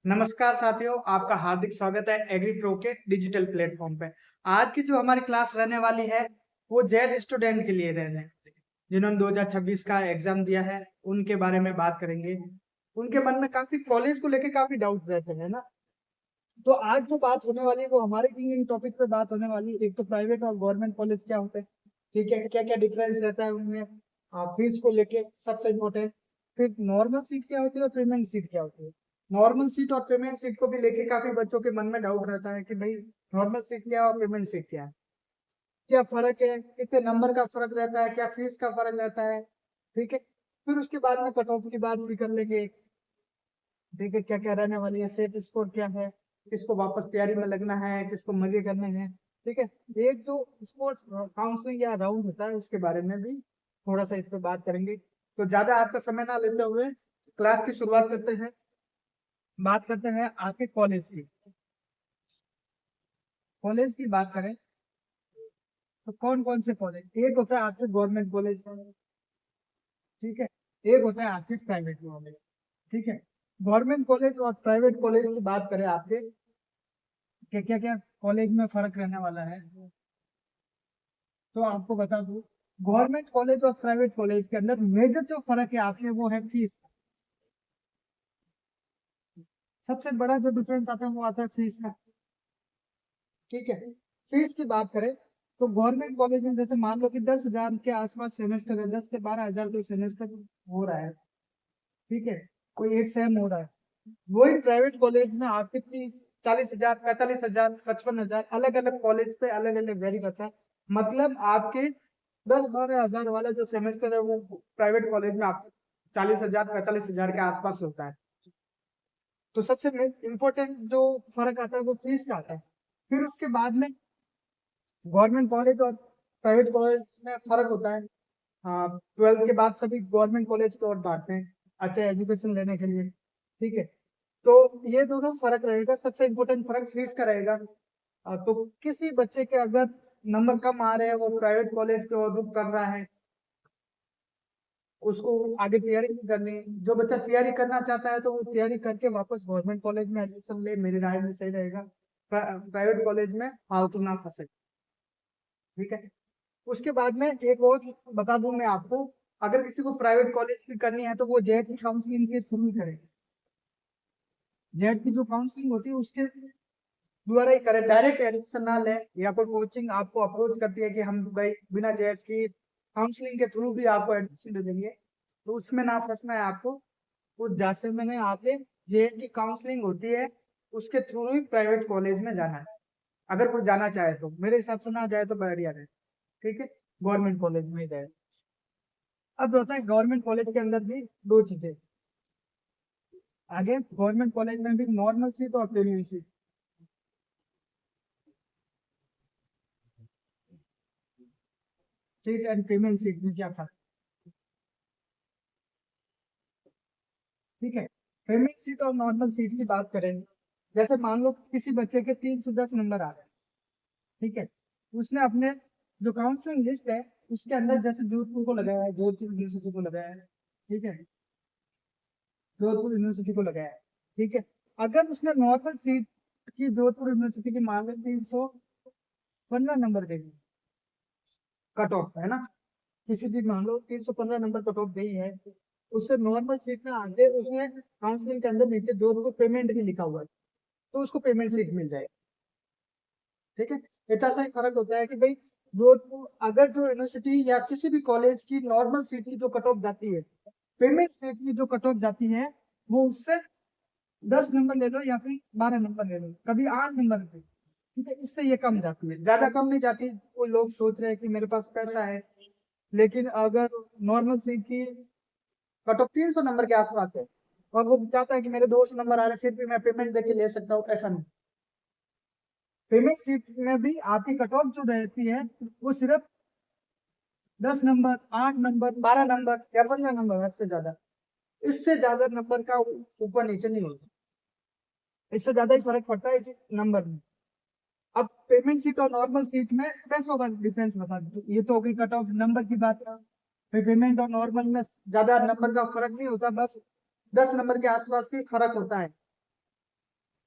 नमस्कार साथियों, आपका हार्दिक स्वागत है एग्री प्रो के डिजिटल प्लेटफॉर्म पे। आज की जो हमारी क्लास रहने वाली है वो जेड स्टूडेंट के लिए रहने वाली है, जिन्होंने 2026 का एग्जाम दिया है उनके बारे में बात करेंगे। उनके मन में काफी कॉलेज को लेके काफी डाउट रहते हैं ना। तो आज जो बात होने वाली है वो हमारे इन टॉपिक पे बात होने वाली है। एक तो प्राइवेट और गवर्नमेंट कॉलेज क्या होते हैं, ठीक है, क्या क्या डिफरेंस रहता है उनमें, फीस को लेके सबसे इम्पोर्टेंट। फिर नॉर्मल सीट क्या होती है और पेमेंट सीट क्या होती है। नॉर्मल सीट और पेमेंट सीट को भी लेके काफी बच्चों के मन में डाउट रहता है कि भाई नॉर्मल सीट क्या है और पेमेंट सीट क्या है, क्या फर्क है, कितने नंबर का फर्क रहता है, क्या फीस का फर्क रहता है। ठीक है, फिर उसके बाद में कट ऑफ की बात भी कर लेंगे। ठीक है, क्या क्या रहने वाली है, सेट स्कोर क्या है, किसको वापस तैयारी में लगना है, किसको मजे करने हैं। ठीक है, एक जो स्पोर्ट्स काउंसलिंग या राउंड होता है उसके बारे में भी थोड़ा सा इस पे बात करेंगे। तो ज्यादा आपका समय ना लेते हुए क्लास की शुरुआत करते हैं। बात करते हैं आपके कॉलेज की। कॉलेज की बात करें तो कौन कौन से कॉलेज, एक होता है आपके गवर्नमेंट कॉलेज, ठीक है, एक होता है आपके प्राइवेट कॉलेज। ठीक है, गवर्नमेंट कॉलेज और प्राइवेट कॉलेज की बात करें आपके क्या क्या क्या कॉलेज में फर्क रहने वाला है, तो आपको बता दूं गवर्नमेंट कॉलेज और प्राइवेट कॉलेज के अंदर मेजर जो फर्क है आपके वो है फीस। सबसे बड़ा जो डिफरेंस आता है वो आता है फीस का। ठीक है, फीस की बात करें तो गवर्नमेंट कॉलेज में जैसे मान लो कि 10,000 के आसपास सेमेस्टर है, 10 से 12 हजार कोई सेमेस्टर हो रहा है। ठीक है, कोई एक सेम हो रहा है। वही प्राइवेट कॉलेज में आपके 30, 40 हजार, 45 हजार, 55 हजार, अलग अलग कॉलेज पे अलग अलग वेरी करता है। मतलब आपके 10-12 हजार वाला जो सेमेस्टर है वो प्राइवेट कॉलेज में आपको 40 हजार, 45 हजार के आसपास होता है। तो सबसे इम्पोर्टेंट जो फर्क आता है वो फीस का आता है। फिर उसके बाद में गवर्नमेंट कॉलेज और प्राइवेट कॉलेज में फर्क होता है। हाँ, 12th के बाद सभी गवर्नमेंट कॉलेज को और भागते हैं अच्छा एजुकेशन लेने के लिए। ठीक है, तो ये दोनों फर्क रहेगा। सबसे इम्पोर्टेंट फर्क फीस का रहेगा। तो किसी बच्चे के अगर नंबर कम आ रहे हैं, वो प्राइवेट कॉलेज की ओर रुख कर रहा है, उसको आगे तैयारी नहीं करनी। जो बच्चा तैयारी करना चाहता है तो वो तैयारी करके वापस गवर्नमेंट कॉलेज में एडमिशन ले, मेरी राय में सही रहेगा। प्राइवेट कॉलेज में फालतू ना फंसे। ठीक है, उसके बाद में एक और बता दूं मैं आपको, अगर किसी को प्राइवेट कॉलेज की करनी है तो वो जेट की काउंसलिंग के थ्रू ही करे। जेट की जो काउंसलिंग होती है उसके द्वारा ही करे, डायरेक्ट एडमिशन ना ले। या कोई कोचिंग आपको अप्रोच करती है कि हम भाई बिना जेट की काउंसलिंग के थ्रू भी आपको एडमिशन दे देंगे, तो उसमें ना फंसना है आपको। उस जांच में आके जेट की काउंसलिंग होती है, उसके थ्रू ही प्राइवेट कॉलेज में जाना है। अगर कोई जाना चाहे तो, मेरे हिसाब से ना जाए तो बढ़िया रहे। ठीक है, गवर्नमेंट कॉलेज में ही जाए। अब होता है गवर्नमेंट कॉलेज के अंदर भी दो चीजें। आगे गवर्नमेंट कॉलेज में भी नॉर्मल सीट और premium seat. Seat and payment seat में क्या फर्क। ठीक है, पेमेंट सीट और नॉर्मल सीट की बात करें, जैसे मान लो किसी बच्चे के 310 नंबर आ रहे हैं। ठीक है, उसने अपने जो काउंसलिंग लिस्ट है उसके अंदर जैसे जोधपुर को लगाया है, जोधपुर यूनिवर्सिटी को लगाया है। ठीक है, जोधपुर यूनिवर्सिटी को लगाया है। ठीक है, अगर उसने नॉर्मल सीट की जोधपुर यूनिवर्सिटी की मान लो 315 नंबर देगी, कट ऑफ है ना, किसी भी मान लो 315 नंबर कट ऑफ गई है, उससे नॉर्मल सीट में आगे उसमें काउंसलिंग के अंदर नीचे जो उसको पेमेंट भी लिखा हुआ है तो उसको पेमेंट सीट मिल जाएगी। ठीक है, इतना सा ही फर्क होता है कि भाई जो अगर जो यूनिवर्सिटी या किसी भी कॉलेज की नॉर्मल सीट की जो कट ऑफ जाती है, पेमेंट सीट की जो कट ऑफ जाती है वो उससे 10 नंबर ले लो या फिर 12 नंबर ले लो, कभी 8 नंबर पे। ठीक है, इससे ये कम जाती है, ज्यादा कम नहीं जाती। कोई लोग सोच रहे हैं कि मेरे पास पैसा है, लेकिन अगर नॉर्मल सीट की कट ऑफ 300 नंबर के आसपास है और वो चाहता है कि मेरे 200 नंबर आ रहे हैं फिर भी मैं पेमेंट देके ले सकता हूँ, ऐसा नहीं। पेमेंट सीट में भी आपकी कट ऑफ जो रहती है वो सिर्फ 10 नंबर, 8 नंबर, 12 नंबर या 15 नंबर, इससे ज्यादा नंबर का ऊपर नीचे नहीं होता। इससे ज्यादा ही फर्क पड़ता है इस नंबर में। अब पेमेंट सीट और नॉर्मल सीट में पैसों का डिफरेंस बता दो, ये तो हो गई कट ऑफ नंबर की बात। फिर पेमेंट और नॉर्मल में ज्यादा नंबर का फर्क नहीं होता, बस 10 नंबर के आसपास ही फर्क होता है।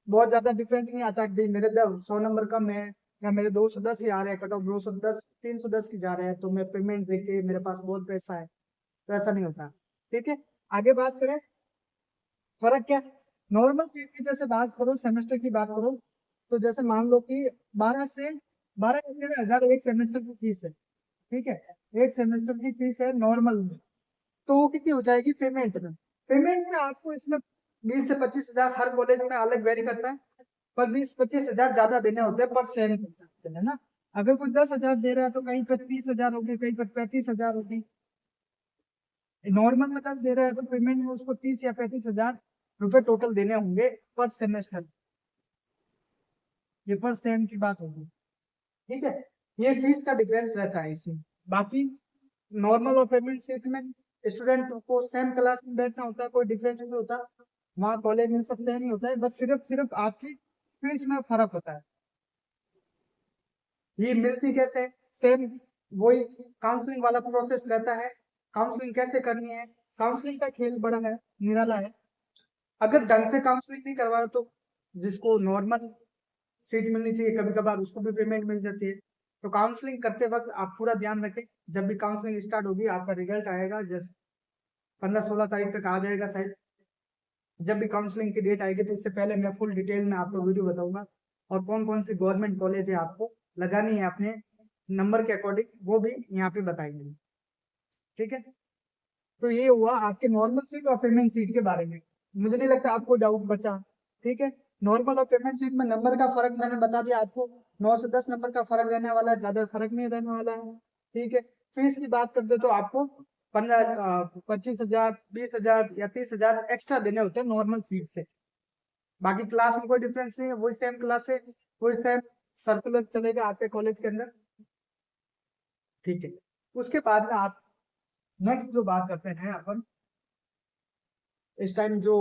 बहुत ज्यादा डिफरेंस नहीं आता कि मेरे 100 नंबर कम है या मेरे 210 ही आ रहे हैं, कट ऑफ 210 310 की जा रहे हैं, तो मैं पेमेंट देके मेरे पास बहुत पैसा है, तो ऐसा नहीं होता। ठीक है, आगे बात करें फर्क क्या। नॉर्मल सीट की जैसे बात करो, सेमेस्टर की बात करो, तो जैसे मान लो कि 12 एक सेमेस्टर की फीस है। ठीक है, एक सेमेस्टर की फीस है नॉर्मल में, तो वो कितनी हो जाएगी पेमेंट में। पेमेंट में आपको इसमें 20 से 25 हजार हर कॉलेज में अलग वेरी करता है, पर 20-25 हजार ज्यादा देने होते हैं पर सेम, है ना। अगर कोई 10 हजार दे रहा है तो कहीं पर 30 हजार होगी, कहीं पर 35 हजार होगी। नॉर्मल में 10 दे रहा है तो पेमेंट में उसको 30 या 35 हजार रुपए टोटल देने होंगे पर सेमेस्टर। ये पर सेम की बात होगी। ठीक है, ये फीस का डिफरेंस रहता है इसमें। बाकी नॉर्मल और पेमेंट सीट में स्टूडेंट को सेम क्लास में बैठना होता है, कोई डिफरेंस नहीं होता। वहाँ कॉलेज में सब सेम ही होता है, बस सिर्फ सिर्फ आपकी फीस में फर्क होता है। ये मिलती कैसे, सेम वही काउंसलिंग वाला प्रोसेस रहता है। काउंसलिंग कैसे करनी है, काउंसलिंग का खेल बड़ा है, निराला है। अगर ढंग से काउंसलिंग नहीं करवा तो जिसको नॉर्मल सीट मिलनी चाहिए कभी कभार उसको भी पेमेंट मिल जाती है। तो काउंसलिंग करते वक्त आप पूरा ध्यान रखें, जब भी काउंसलिंग स्टार्ट होगी आपका रिजल्ट आएगा जस्ट 15-16 तारीख तक आ जाएगा शायद। जब भी काउंसलिंग की डेट आएगी तो इससे पहले मैं फुल डिटेल में आपको वीडियो बताऊंगा, और कौन कौन सी गवर्नमेंट कॉलेज है आपको लगानी है अपने नंबर के अकॉर्डिंग, वो भी यहाँ पे बताएंगे। ठीक है, तो ये हुआ आपके नॉर्मल सीट और पेमेंट सीट के बारे में। मुझे नहीं लगता आपको डाउट बचा। ठीक है, नॉर्मल और पेमेंट सीट में नंबर का फर्क मैंने बता दिया आपको, 9 से 10 नंबर का फर्क रहने वाला है, ज्यादा फर्क नहीं रहने वाला है। ठीक है, फीस की बात करते तो आपको 25 हजार 20 हजार या 30 हजार एक्स्ट्रा देने होते हैं नॉर्मल सीट से। बाकी क्लास में कोई डिफरेंस नहीं है, वही सेम क्लास है, वही सेम सर्कुलर चलेगा आपके कॉलेज के अंदर। ठीक है, उसके बाद में आप नेक्स्ट जो बात करते हैं अपन, इस टाइम जो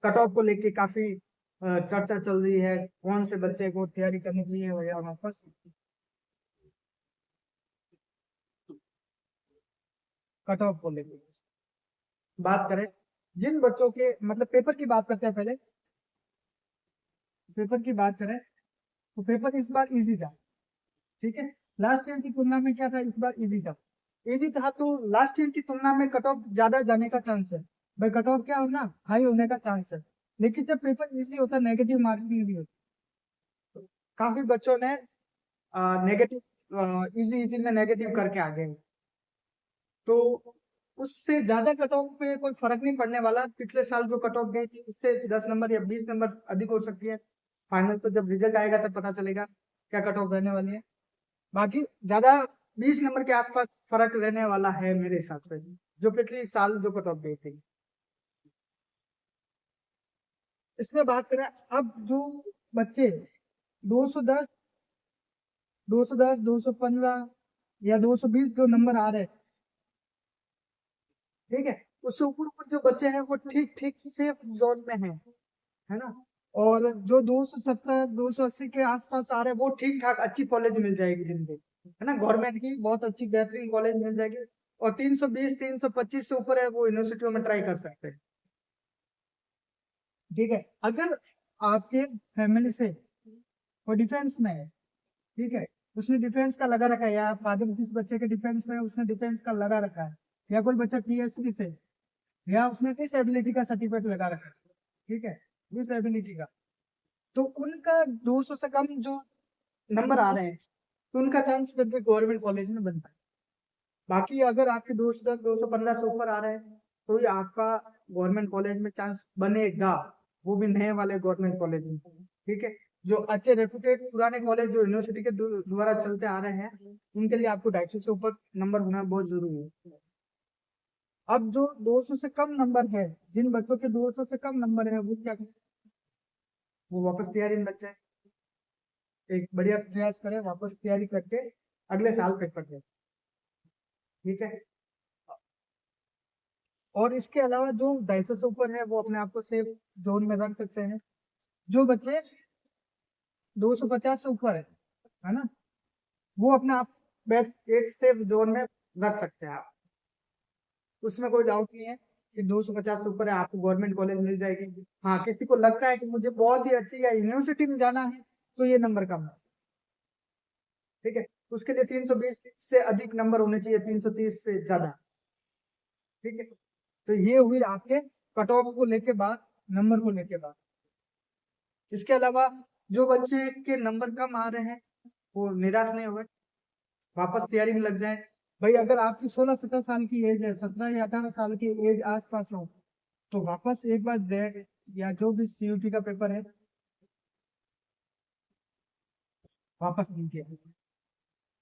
कट ऑफ को लेके काफी चर्चा चल रही है, कौन से बच्चे को तैयारी करनी चाहिए या वापस। कट ऑफ को लेके बात करें, जिन बच्चों के मतलब पेपर की बात करते हैं पहले। पेपर की बात करें तो पेपर इस बार इजी था। ठीक है, लास्ट ईयर की तुलना में क्या था, इस बार इजी था। इजी था तो लास्ट ईयर की तुलना में कट ऑफ ज्यादा जाने का चांस है। भाई कट ऑफ क्या होना, हाई होने का चांस है। लेकिन जब पेपर इजी होता है नेगेटिव मार्किंग भी होती है। काफी बच्चों ने नेगेटिव इजी इजी में नेगेटिव करके आ गए, तो उससे ज्यादा कट ऑफ पे कोई फर्क नहीं पड़ने वाला। पिछले साल जो कट ऑफ गई थी उससे 10 नंबर या 20 नंबर अधिक हो सकती है। फाइनल तो जब रिजल्ट आएगा तब पता चलेगा क्या कट ऑफ रहने वाली है। बाकी ज्यादा 20 नंबर के आसपास फर्क रहने वाला है मेरे हिसाब से, जो पिछले साल जो कट ऑफ गई थी। इसमें बात करें अब जो बच्चे 210 210 215 या 220 जो नंबर आ रहे हैं, ठीक है, उससे ऊपर ऊपर जो बच्चे हैं वो ठीक ठीक सेफ जोन में है ना। और जो 270 280 के आसपास आ रहे हैं वो ठीक ठाक अच्छी कॉलेज मिल जाएगी जिनके, है ना, गवर्नमेंट की बहुत अच्छी बेहतरीन कॉलेज मिल जाएगी। और 320 325 से ऊपर है वो यूनिवर्सिटियों में ट्राई कर सकते हैं। ठीक है, अगर आपके फैमिली से वो डिफेंस में है, ठीक है, उसने डिफेंस का लगा रखा है, या फादर जिस बच्चे के डिफेंस में है उसने डिफेंस का लगा रखा है, या कोई बच्चा टीएसपी से, या उसने डिसएबिलिटी का सर्टिफिकेट लगा रखा है, ठीक है, डिसएबिलिटी का, तो उनका 200 से कम जो नंबर आ रहे हैं तो उनका चांस फिर भी गवर्नमेंट कॉलेज में बनता है। बाकी अगर आपके 210 215 से ऊपर आ रहे हैं तो ही आपका गवर्नमेंट कॉलेज में चांस बनेगा, वो भी नए वाले गवर्नमेंट कॉलेज में। ठीक है, जो अच्छे रेपुटेड पुराने कॉलेज जो यूनिवर्सिटी के द्वारा चलते आ रहे हैं उनके लिए आपको 250 से ऊपर नंबर होना बहुत जरूरी है। अब जो 200 से कम नंबर है, जिन बच्चों के 200 से कम नंबर है वो क्या करें, वो वापस तैयारी में लग जाए, एक बढ़िया प्रयास करें, वापस तैयारी करके अगले साल पेपर दें। ठीक है, और इसके अलावा जो 250 से ऊपर है वो अपने आप को सेफ जोन में रख सकते हैं। जो बच्चे 250 से ऊपर है ना, वो अपने आप एक सेफ जोन में रख सकते हैं आप, उसमें कोई डाउट नहीं है। कि 250 से ऊपर है आपको गवर्नमेंट कॉलेज मिल जाएगी। हाँ, किसी को लगता है कि मुझे बहुत ही अच्छी यूनिवर्सिटी में जाना है तो ये नंबर कम है, ठीक है। उसके लिए 320 से अधिक नंबर होने चाहिए, 330 से ज्यादा, ठीक है। तो ये हुई आपके कट ऑफ को लेके बात, नंबर को लेके बात। इसके अलावा जो बच्चे के नंबर कम आ रहे हैं वो निराश नहीं हुए, वापस तैयारी में लग जाए। भाई अगर आपकी 16-17 साल की एज है, 17 या 18 साल की एज आसपास हो, तो वापस एक बार जेड या जो भी सीयूटी का पेपर है वापस दीजिए,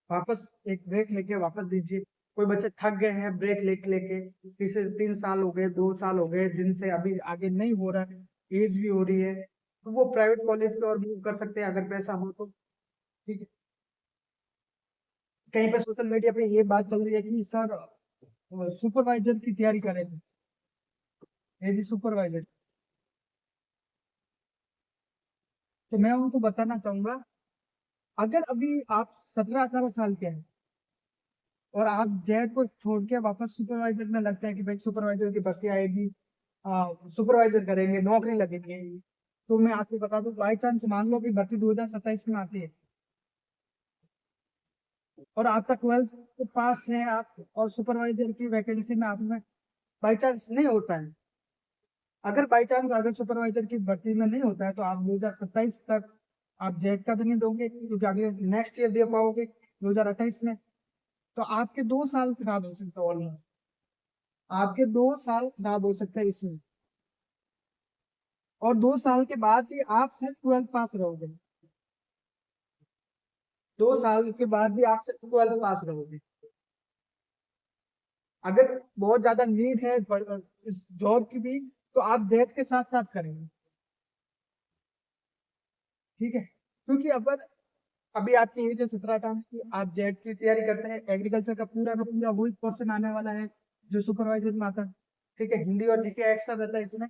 वापस एक ब्रेक लेके वापस दीजिए। कोई बच्चे थक गए हैं ब्रेक लेके लेके, तीसरे 3 साल हो गए, 2 साल हो गए, जिनसे अभी आगे नहीं हो रहा है, एज भी हो रही है, तो वो प्राइवेट कॉलेज पे और मूव कर सकते हैं अगर पैसा हो तो, ठीक है। कहीं पे सोशल मीडिया पे ये बात चल रही है कि सर सुपरवाइजर की तैयारी करें, एज ए सुपरवाइजर। तो मैं उनको बताना चाहूंगा, अगर अभी आप 17-18 साल के हैं और आप जेड को छोड़ के वापस सुपरवाइजर में लगता है कि भाई सुपरवाइजर की भर्ती आएगी, सुपरवाइजर करेंगे, नौकरी लगेगी, तो मैं आपको बता दूं, बाई चांस मान लो कि भर्ती 2027 में आती है और आपका 12th पास है आप, और सुपरवाइजर की वैकेंसी में आप में बाई चांस नहीं होता है, अगर बाई चांस अगर सुपरवाइजर की भर्ती में नहीं होता है तो आप 2027 तक आप जेड का भी नहीं दोगे, क्योंकि आगे नेक्स्ट ईयर दे पाओगे 2028 में। तो आपके 2 साल खराब हो सकते हैं, ऑलमोस्ट आपके 2 साल खराब हो सकते हैं इसमें। और 2 साल के बाद भी आप सिर्फ 12th पास रहोगे, 2 साल के बाद भी आप सिर्फ 12th पास रहोगे। अगर बहुत ज्यादा नीड है इस जॉब की भी, तो आप जेड के साथ साथ करेंगे, ठीक है। क्योंकि अगर अभी आपकी एज है 17-18 की, आप जेड की तैयारी करते हैं, एग्रीकल्चर का पूरा वही क्वेश्चन आने वाला है जो सुपरवाइजर में आता है, ठीक है। हिंदी और जीके एक्स्ट्रा रहता है इसमें।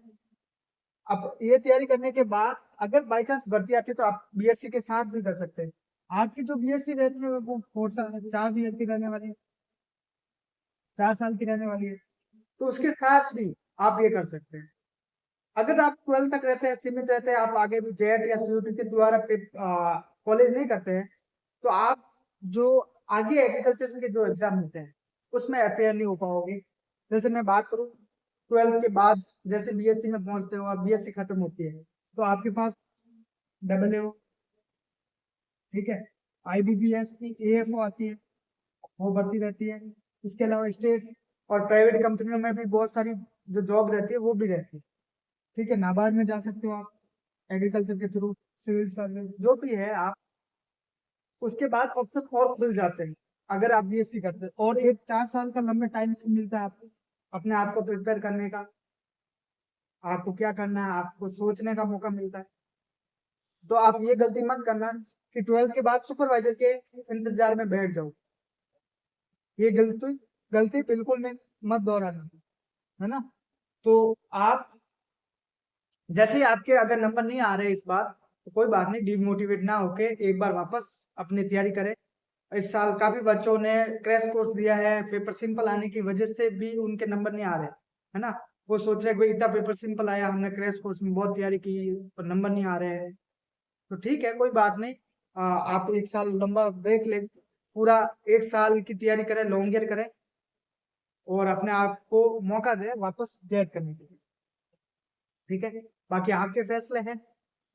अब ये तैयारी करने के बाद अगर बाई चांस भर्ती आती है तो आप बीएससी के साथ भी कर सकते हैं। आपकी जो बीएससी रहती है वो 4 साल 4 ईयर की रहने वाली है, 4 साल की रहने वाली है, तो उसके साथ भी आप ये कर सकते हैं। अगर आप 12 तक रहते हैं, सीमित रहते हैं, आप आगे भी जेट या सीयूटी के द्वारा कॉलेज नहीं करते हैं, तो आप जो आगे एग्रीकल्चर के जो एग्जाम होते हैं उसमें अपेयर नहीं हो पाओगे। जैसे मैं बात करूं 12 के बाद, जैसे बीएससी में पहुंचते हो आप, बीएससी खत्म होती है तो आपके पास डबल, ठीक है, आईबीपीएस की एएफओ आती है, वो भर्ती रहती है। इसके अलावा स्टेट और प्राइवेट कंपनियों में भी बहुत सारी जो जॉब रहती है वो भी रहती है, ठीक है। नाबार्ड में जा सकते हो आप एग्रीकल्चर के थ्रू, सिविल सर्विस जो भी है आप, उसके बाद ऑप्शन और खुल जाते हैं अगर आप बीएससी करते हैं, और एक 4 साल का लंबा टाइम मिलता है आपको अपने आप को प्रिपेयर करने का, आपको क्या करना है आपको सोचने का मौका मिलता है। तो आप ये गलती मत करना कि 12 के बाद सुपरवाइजर के इंतजार में बैठ जाओ, ये गलती गलती बिल्कुल नहीं, मत दोहराना, है ना। तो आप जैसे ही आपके अगर नंबर नहीं आ रहे इस बार, तो कोई बात नहीं, डिमोटिवेट ना होके एक बार वापस अपनी तैयारी करें। इस साल काफी बच्चों ने क्रैश कोर्स दिया है, पेपर सिंपल आने की वजह से भी उनके नंबर नहीं आ रहे, है ना। वो सोच रहे हैं इतना पेपर सिंपल आया, हमने क्रैश कोर्स में बहुत तैयारी की पर नंबर नहीं आ रहे हैं, तो ठीक है कोई बात नहीं। आप 1 साल लंबा ब्रेक ले, पूरा 1 साल की तैयारी करें, लॉन्ग ईयर करें, और अपने आप को मौका दें वापस जेड करने के लिए, ठीक है। बाकी आपके फैसले हैं,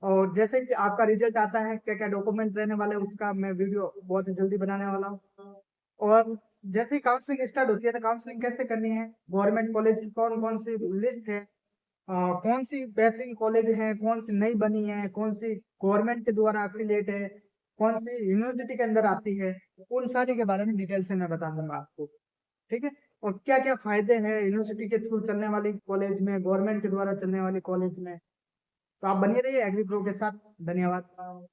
और जैसे कि आपका रिजल्ट आता है, क्या क्या डॉक्यूमेंट रहने वाले हैं, उसका मैं वीडियो बहुत ही जल्दी बनाने वाला हूँ। और जैसे ही काउंसलिंग स्टार्ट होती है तो काउंसलिंग कैसे करनी है, गवर्नमेंट कॉलेज की कौन कौन सी लिस्ट है, कौन सी बेहतरीन कॉलेज है, कौन सी नई बनी है, कौन सी गवर्नमेंट के द्वारा एफिलिएट है, कौन सी यूनिवर्सिटी के अंदर आती है, उन सारी के बारे में डिटेल से मैं बता दूंगा आपको, ठीक है। और क्या क्या फायदे हैं यूनिवर्सिटी के थ्रू चलने वाली कॉलेज में, गवर्नमेंट के द्वारा चलने वाली कॉलेज में। तो आप बने रहिए एग्री प्रो के साथ। धन्यवाद।